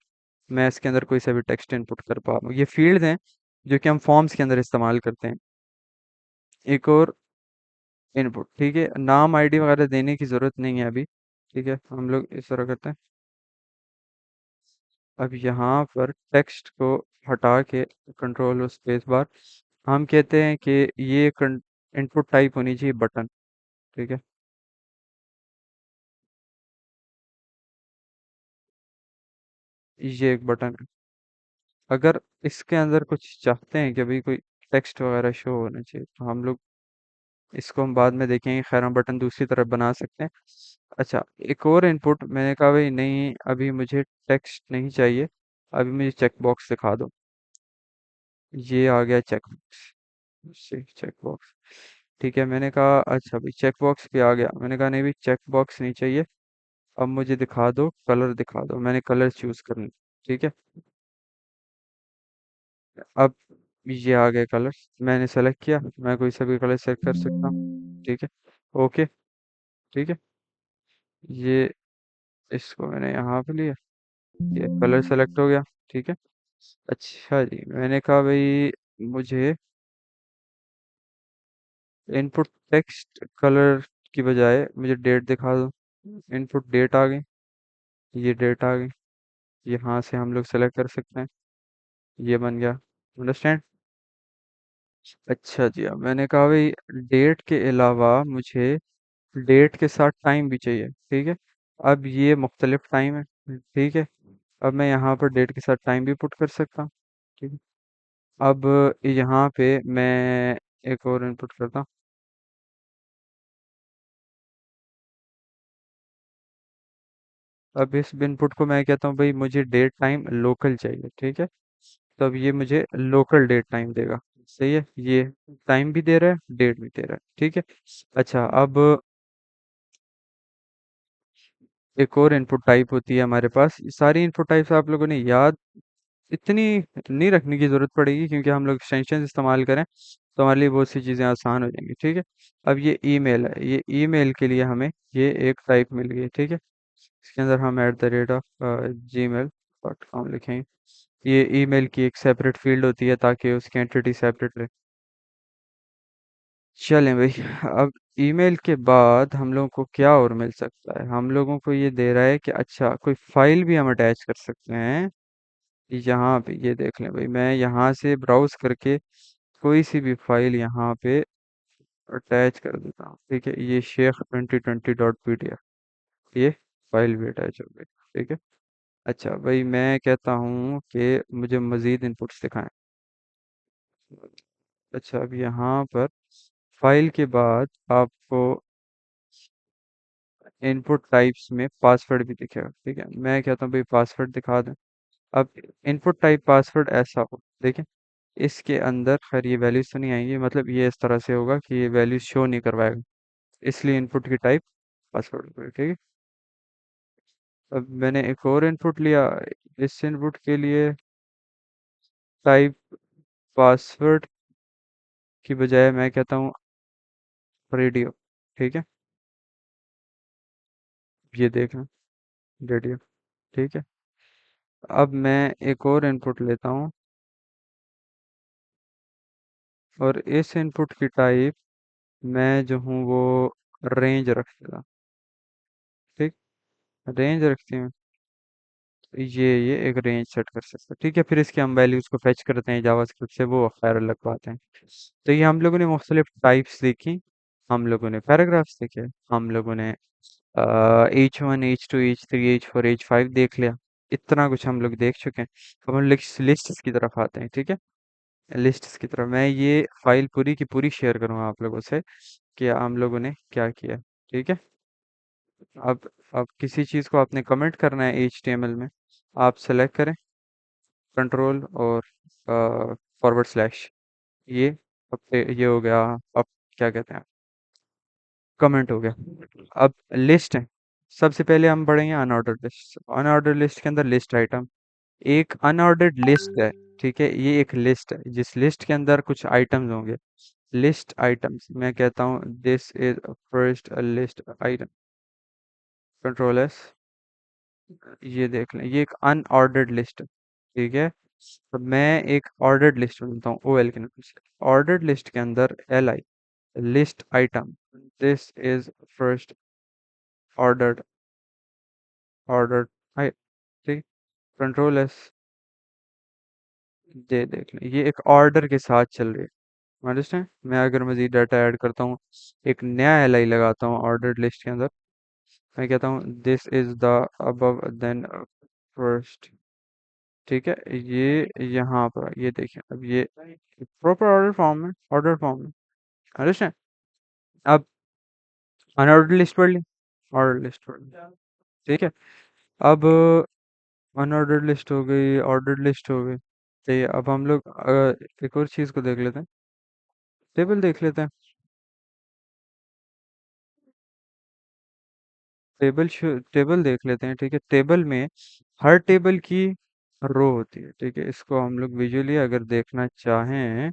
मैं इसके अंदर कोई सा भी टेक्स्ट इनपुट कर पा रहा हूँ। ये फील्ड हैं जो कि हम फॉर्म्स के अंदर इस्तेमाल करते हैं। एक और इनपुट, ठीक है, नाम आईडी वगैरह देने की ज़रूरत नहीं है अभी। ठीक है, हम लोग इस तरह करते हैं। अब यहाँ पर टेक्स्ट को हटा के कंट्रोल और स्पेस बार, हम कहते हैं कि ये इनपुट टाइप होनी चाहिए बटन। ठीक है, ये एक बटन है। अगर इसके अंदर कुछ चाहते हैं कि भाई कोई टेक्स्ट वगैरह शो होना चाहिए, तो हम लोग इसको हम बाद में देखेंगे, खैर हम बटन दूसरी तरफ बना सकते हैं। अच्छा, एक और इनपुट मैंने कहा भाई नहीं, अभी मुझे टेक्स्ट नहीं चाहिए, अभी मुझे चेक बॉक्स दिखा दो। ये आ गया चेक बॉक्स, चेक बॉक्स। ठीक है, मैंने कहा अच्छा भाई चेक बॉक्स भी आ गया, मैंने कहा नहीं भाई चेक बॉक्स नहीं चाहिए, अब मुझे दिखा दो, कलर दिखा दो। मैंने कलर चूज कर लिया। ठीक है, अब ये आ गए कलर्स, मैंने सेलेक्ट किया, मैं कोई सा भी कलर सेलेक्ट कर सकता हूँ। ठीक है, ओके। ठीक है, ये इसको मैंने यहाँ पे लिया, ये कलर सेलेक्ट हो गया। ठीक है, अच्छा जी, मैंने कहा भाई मुझे इनपुट टेक्स्ट कलर की बजाय मुझे डेट दिखा दो। इनपुट डेट आ गई, ये डेट आ गई, यहाँ से हम लोग सेलेक्ट कर सकते हैं। ये बन गया। अंडरस्टैंड? अच्छा जी, अब मैंने कहा भाई डेट के अलावा मुझे डेट के साथ टाइम भी चाहिए। ठीक है, अब ये मुख्तलिफ टाइम है। ठीक है, अब मैं यहाँ पर डेट के साथ टाइम भी पुट कर सकता हूँ। ठीक है, अब यहाँ पे मैं एक और इनपुट करता हूँ। अब इस इनपुट को मैं कहता हूँ भाई मुझे डेट टाइम लोकल चाहिए। ठीक है, तो अब ये मुझे लोकल डेट टाइम देगा। सही है, ये टाइम भी दे रहा है, डेट भी दे रहा है। ठीक है, अच्छा, अब एक और इनपुट टाइप होती है हमारे पास। ये सारी इनपुट टाइप्स आप लोगों ने याद इतनी नहीं रखने की जरूरत पड़ेगी, क्योंकि हम लोग एक्सटेंशन इस्तेमाल करें तो हमारे लिए बहुत सी चीज़ें आसान हो जाएंगी। ठीक है, अब ये ईमेल है, ये ईमेल के लिए हमें ये एक टाइप मिल गई। ठीक है, इसके अंदर हम @gmail.com लिखेंगे। ये ईमेल की एक सेपरेट फील्ड होती है ताकि उसकी एंटिटी सेपरेट रहे। चलें भाई, अब ईमेल के बाद हम लोगों को क्या और मिल सकता है, हम लोगों को ये दे रहा है कि अच्छा कोई फाइल भी हम अटैच कर सकते हैं। यहाँ पे ये देख लें भाई, मैं यहाँ से ब्राउज करके कोई सी भी फाइल यहाँ पे अटैच कर देता हूँ। ठीक है, ये शेख 2020.pdf, ये फाइल भी अटैच हो गई। ठीक है। अच्छा भाई, मैं कहता हूँ कि मुझे मजीद इनपुट्स दिखाएं। अच्छा, अब यहाँ पर फाइल के बाद आपको इनपुट टाइप्स में पासवर्ड भी दिखेगा। ठीक है, मैं कहता हूँ भाई पासवर्ड दिखा दें। अब इनपुट टाइप पासवर्ड ऐसा हो, देखें, इसके अंदर खैर ये वैल्यूज तो नहीं आएंगी, मतलब ये इस तरह से होगा कि ये वैल्यूज शो नहीं करवाएगा, इसलिए इनपुट की टाइप पासवर्ड होगी। ठीक है। अब मैंने एक और इनपुट लिया, इस इनपुट के लिए टाइप पासवर्ड की बजाय मैं कहता हूँ रेडियो। ठीक है, ये देखना, रेडियो। ठीक है। अब मैं एक और इनपुट लेता हूँ और इस इनपुट की टाइप मैं जो हूँ वो रेंज रख देता। ठीक, रेंज रखती हूँ। ये एक रेंज सेट कर सकते हैं। ठीक है, फिर इसके हम वैल्यूज को फेच करते हैं जावास्क्रिप्ट से, वो खैर अलग बात है। तो ये हम लोगों ने मुख्तलिफ टाइप्स देखी, हम लोगों ने पैराग्राफ्स देखे, हम लोगों ने H1 H2 H3 H4 H5 देख लिया। इतना कुछ हम लोग देख चुके हैं। अब हम लिस्ट की तरफ आते हैं। ठीक है, लिस्ट की तरफ मैं ये फाइल पूरी की पूरी शेयर करूंगा आप लोगों से कि हम लोगों ने क्या किया। ठीक है। अब किसी चीज़ को आपने कमेंट करना है HTML में, आप सेलेक्ट करें कंट्रोल और फॉरवर्ड स्लैश, ये ये हो गया। अब क्या कहते हैं, कमेंट हो गया। अब लिस्ट है, सबसे पहले हम पढ़ेंगे अनऑर्डर्ड लिस्ट। अनऑर्डर्ड लिस्ट के अंदर लिस्ट आइटम, एक अनऑर्डर्ड लिस्ट है। ठीक है, ये एक लिस्ट है जिस लिस्ट के अंदर कुछ आइटम्स होंगे। लिस्ट आइटम्स, मैं कहता हूँ this is first list item, control S, ये देख लें, ये एक अनऑर्डर्ड लिस्ट है। ठीक है। तो मैं एक ऑर्डर्ड लिस्ट बनाता हूँ OL के नाम से। ऑर्डर्ड लिस्ट के अंदर LI, list item, this is first ordered, ordered, ठीक, कंट्रोल एस, ये देख लें, ये एक ऑर्डर के साथ चल रही है। अंडरस्टैंड, मैं अगर मजीद डाटा ऐड करता हूँ, एक नया LI लगाता हूँ ऑर्डर्ड लिस्ट के अंदर, मैं कहता हूँ this is the above then first. ठीक है, ये यहाँ पर ये देखें, अब ये प्रॉपर ऑर्डर फॉर्म है, ऑर्डर फॉर्म है। अंडरस्टैंड। अब अनऑर्डर्ड लिस्ट पढ़ ली, ऑर्डर लिस्ट पढ़ ली। ठीक है। अब अनऑर्डर्ड लिस्ट हो गई, ऑर्डर्ड लिस्ट हो गई। ठीक है, अब हम लोग एक और चीज़ को देख लेते हैं, टेबल देख लेते हैं। टेबल देख लेते हैं। ठीक है, टेबल में हर टेबल की रो होती है। ठीक है, इसको हम लोग विजुअली अगर देखना चाहें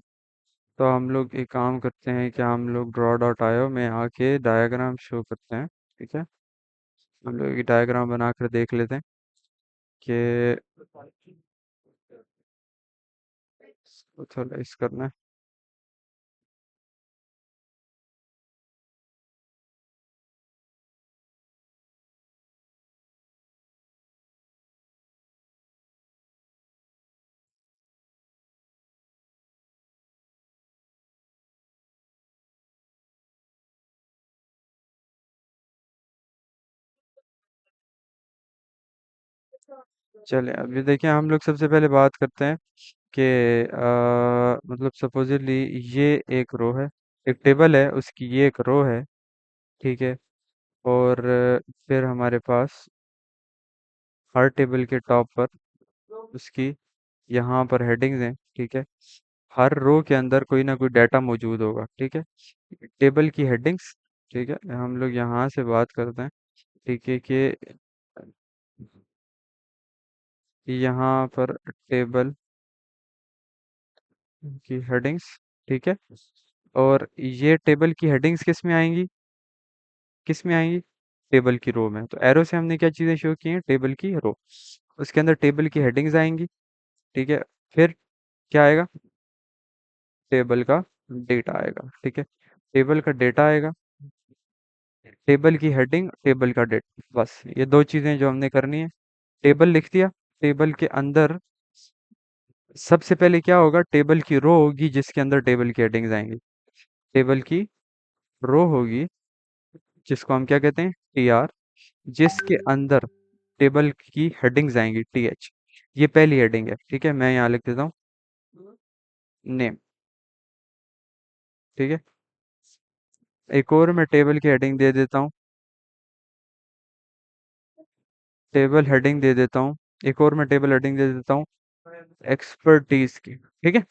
तो हम लोग एक काम करते हैं कि हम लोग draw.io में आके डायग्राम शो करते हैं। ठीक है, हम लोग एक डायग्राम बनाकर देख लेते हैं कि इसको थोड़ा इस करना है। चलिए, अभी देखिए, हम लोग सबसे पहले बात करते हैं कि मतलब सपोजिटली ये एक रो है, एक टेबल है, उसकी ये एक रो है। ठीक है, और फिर हमारे पास हर टेबल के टॉप पर उसकी यहाँ पर हेडिंग्स हैं। ठीक है, हर रो के अंदर कोई ना कोई डाटा मौजूद होगा। ठीक है, टेबल की हेडिंग्स। ठीक है, हम लोग यहाँ से बात करते हैं। ठीक है, कि यहाँ पर टेबल की हेडिंग्स। ठीक है, और ये टेबल की हेडिंग्स किस में आएंगी, किस में आएंगी, टेबल की रो में। तो एरो से हमने क्या चीज़ें शो की हैं, टेबल की रो, उसके अंदर टेबल की हेडिंग्स आएंगी। ठीक है, फिर क्या आएगा, टेबल का डेटा आएगा। ठीक है, टेबल का डेटा आएगा, टेबल की हेडिंग, टेबल का डेटा, बस ये दो चीज़ें जो हमने करनी है। टेबल लिख दिया, टेबल के अंदर सबसे पहले क्या होगा, टेबल की रो होगी जिसके अंदर टेबल की हेडिंग्स आएंगी। टेबल की रो होगी जिसको हम क्या कहते हैं, टी आर, जिसके अंदर टेबल की हेडिंग्स आएंगी, टी एच। ये पहली हेडिंग है, ठीक है, मैं यहाँ लिख देता हूँ नेम। ठीक है, एक और मैं टेबल की हेडिंग दे देता हूँ, टेबल हेडिंग दे देता हूँ, एक और मैं टेबल हेडिंग दे देता हूँ एक्सपर्टीज की। ठीक है,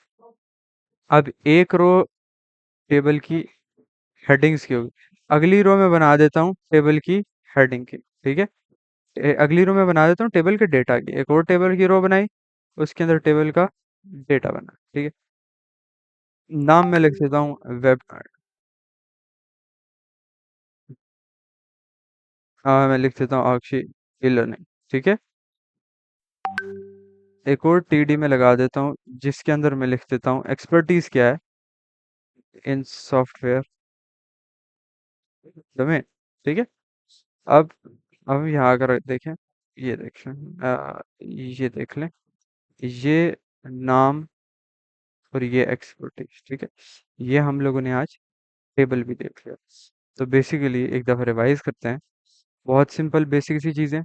अब एक रो टेबल की हेडिंग्स की होगी, अगली रो में बना देता हूँ टेबल की हेडिंग की। ठीक है, अगली रो में बना देता हूँ टेबल के डेटा की, एक और टेबल की रो बनाई, उसके अंदर टेबल का डेटा बना। ठीक है, नाम मैं लिख देता हूँ वेब। हाँ, मैं लिख देता हूँ आक्षी ई लर्निंग। ठीक है, एक और टीडी में लगा देता हूँ जिसके अंदर मैं लिख देता हूँ एक्सपर्टीज क्या है इन सॉफ्टवेयर डोमेन। ठीक है, अब अब यहाँ अगर देखें, ये देखें, ये देख लें, ये नाम और ये एक्सपर्टीज। ठीक है, ये हम लोगों ने आज टेबल भी देख लिया। तो बेसिकली एक दफ़ा रिवाइज करते हैं, बहुत सिंपल बेसिक सी चीज़ें,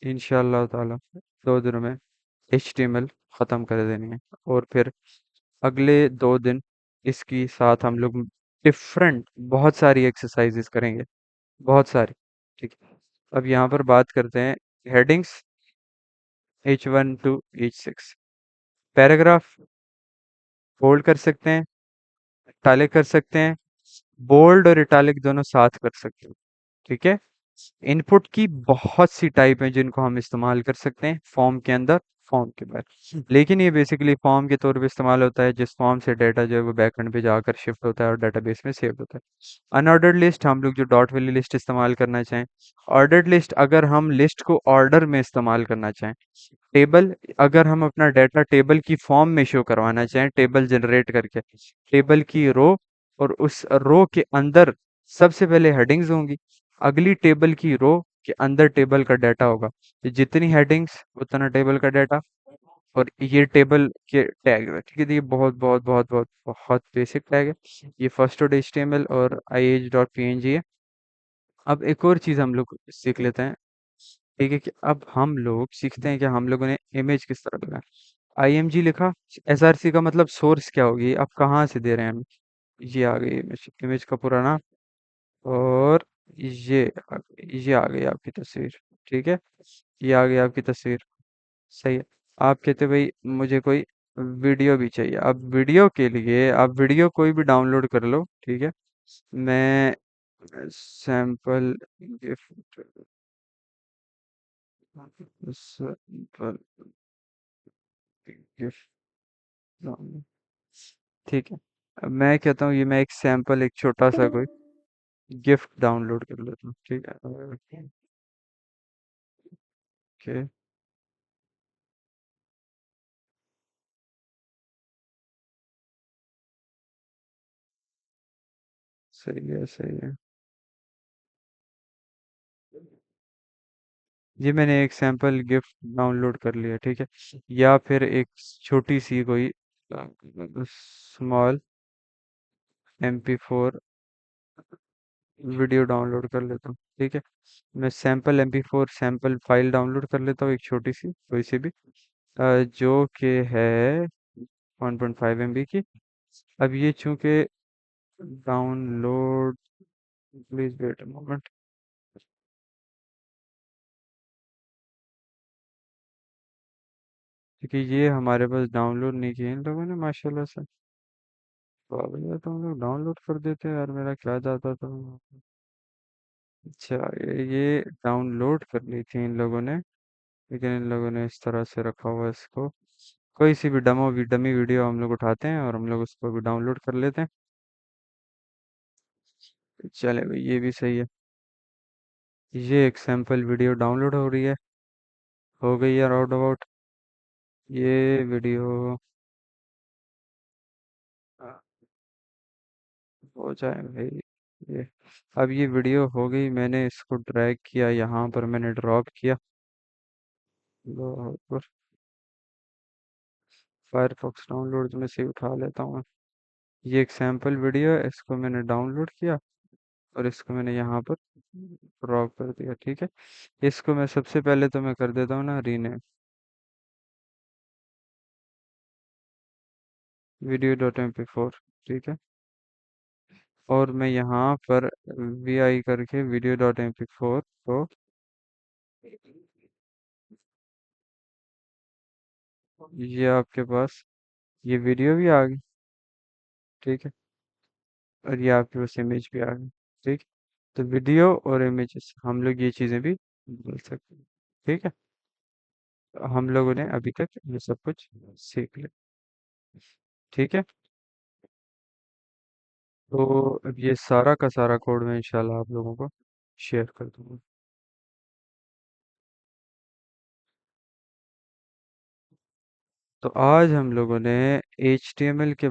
इंशाल्लाह ताला 2 दिनों में HTML ख़त्म कर देनी है। और फिर अगले 2 दिन इसकी साथ हम लोग डिफरेंट बहुत सारी एक्सरसाइजेस करेंगे, बहुत सारी। ठीक है, अब यहाँ पर बात करते हैं headings H1 to H6। Paragraph bold कर सकते हैं, इटालिक कर सकते हैं, बोल्ड और इटालिक दोनों साथ कर सकते हैं। ठीक है, इनपुट की बहुत सी टाइप हैं जिनको हम इस्तेमाल कर सकते हैं फॉर्म के अंदर, फॉर्म के बाहर, लेकिन ये बेसिकली फॉर्म के तौर पे इस्तेमाल होता है जिस फॉर्म से डाटा जो है वो बैकएंड पे जाकर शिफ्ट होता है और डेटाबेस में सेव होता है। अनऑर्डर्ड लिस्ट हम लोग जो डॉट वाली लिस्ट इस्तेमाल करना चाहें। ऑर्डर्ड लिस्ट अगर हम लिस्ट को ऑर्डर में इस्तेमाल करना चाहें। टेबल अगर हम अपना डाटा टेबल की फॉर्म में शो करवाना चाहें, टेबल जनरेट करके, टेबल की रो, और उस रो के अंदर सबसे पहले हेडिंग्स होंगी, अगली टेबल की रो के अंदर टेबल का डाटा होगा। तो जितनी हेडिंग्स उतना टेबल का डाटा, और ये टेबल के टैग है। ठीक है, तो ये बहुत बहुत बहुत बहुत बहुत बेसिक टैग है। ये फर्स्ट डॉट HTML और IH.png है। अब एक और चीज़ हम लोग सीख लेते हैं। ठीक है, कि अब हम लोग सीखते हैं कि हम लोगों ने इमेज किस तरह लगाना। IMG लिखा, SRC का मतलब सोर्स क्या होगी, आप कहाँ से दे रहे हैं हम। ये आ गई इमेज, इमेज का पूरा नाम, और ये आ गई आपकी तस्वीर। ठीक है, ये आ गई आपकी तस्वीर। सही है, आप कहते भाई मुझे कोई वीडियो भी चाहिए। अब वीडियो के लिए आप वीडियो कोई भी डाउनलोड कर लो। ठीक है, मैं सैंपल गिफ्ट, सैंपल गिफ्ट, ठीक है, अब मैं कहता हूँ ये मैं एक सैंपल, एक छोटा सा कोई गिफ्ट डाउनलोड कर लेता हूँ। ठीक है, ओके, सही है, सही है। ये मैंने एक सैंपल गिफ्ट डाउनलोड कर लिया। ठीक है, या फिर एक छोटी सी कोई स्मॉल MP4 वीडियो डाउनलोड कर लेता हूँ। ठीक है, मैं sample MP4 sample file download कर लेता हूँ, एक छोटी सी कोई सी भी, जो कि है 1.5 MB की। अब ये चूंकि download, please wait a moment, क्योंकि ये हमारे पास डाउनलोड नहीं किए इन लोगों ने माशाल्लाह से। तो अब ये तो हम लोग डाउनलोड कर देते हैं यार, मेरा क्या जाता था। अच्छा, ये डाउनलोड कर ली थी इन लोगों ने, लेकिन इन लोगों ने इस तरह से रखा हुआ है इसको। कोई सी भी डमी वीडियो हम लोग उठाते हैं और हम लोग उसको भी डाउनलोड कर लेते हैं। चले भाई, ये भी सही है। ये एक सैंपल वीडियो डाउनलोड हो रही है, हो गई यार आउट अबाउट ये वीडियो। हो जाए भाई ये। अब ये वीडियो हो गई, मैंने इसको ड्रैग किया, यहाँ पर मैंने ड्रॉप किया, लो, ऊपर। फायरफॉक्स डाउनलोड में से उठा लेता हूँ मैं। ये एक सैंपल वीडियो है, इसको मैंने डाउनलोड किया और इसको मैंने यहाँ पर ड्रॉप कर दिया, ठीक है। इसको मैं सबसे पहले तो मैं कर देता हूँ ना rename, video dot M P four, ठीक है। और मैं यहाँ पर वी आई करके video dot M P four को, ये आपके पास ये वीडियो भी आ गई, ठीक है। और ये आपके पास इमेज भी आ गई, ठीक। तो वीडियो और इमेजेस हम लोग ये चीज़ें भी बोल सकते हैं, ठीक है। तो हम लोगों ने अभी तक ये सब कुछ सीख लिया, ठीक है। तो अब ये सारा का सारा कोड मैं इंशाल्लाह आप लोगों को शेयर कर दूंगा। तो आज हम लोगों ने HTML के